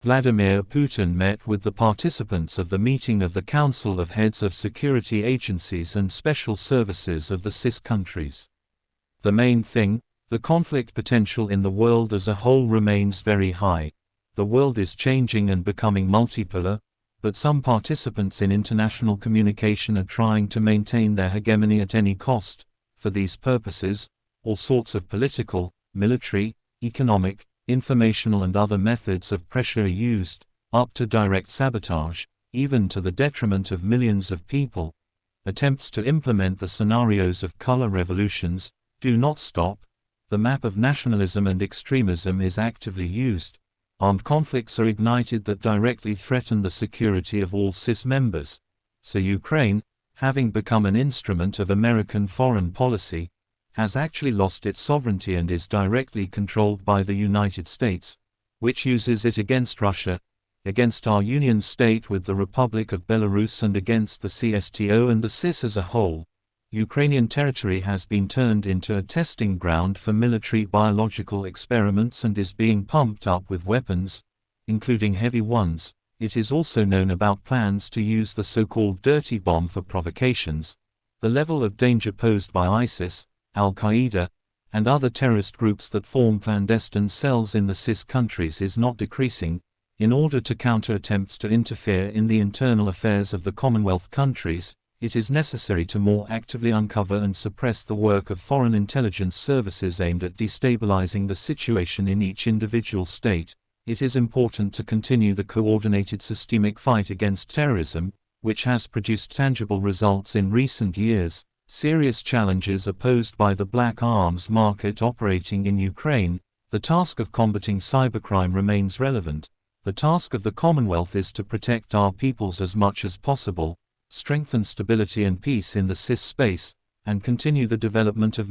Vladimir Putin met with the participants of the meeting of the Council of Heads of Security Agencies and Special Services of the CIS countries. The main thing, the conflict potential in the world as a whole remains very high. The world is changing and becoming multipolar, but some participants in international communication are trying to maintain their hegemony at any cost. For these purposes, all sorts of political, military, economic, informational and other methods of pressure are used, up to direct sabotage, even to the detriment of millions of people. Attempts to implement the scenarios of color revolutions do not stop. The map of nationalism and extremism is actively used. Armed conflicts are ignited that directly threaten the security of all CIS members. So Ukraine, having become an instrument of American foreign policy, has actually lost its sovereignty and is directly controlled by the United States, which uses it against Russia, against our union state with the Republic of Belarus and against the CSTO and the CIS as a whole. Ukrainian territory has been turned into a testing ground for military biological experiments and is being pumped up with weapons, including heavy ones. It is also known about plans to use the so-called dirty bomb for provocations. The level of danger posed by ISIS, Al-Qaeda, and other terrorist groups that form clandestine cells in the CIS countries is not decreasing. In order to counter attempts to interfere in the internal affairs of the Commonwealth countries, it is necessary to more actively uncover and suppress the work of foreign intelligence services aimed at destabilizing the situation in each individual state. It is important to continue the coordinated systemic fight against terrorism, which has produced tangible results in recent years. Serious challenges are posed by the black arms market operating in Ukraine. The task of combating cybercrime remains relevant. The task of the Commonwealth is to protect our peoples as much as possible, strengthen stability and peace in the CIS space, and continue the development of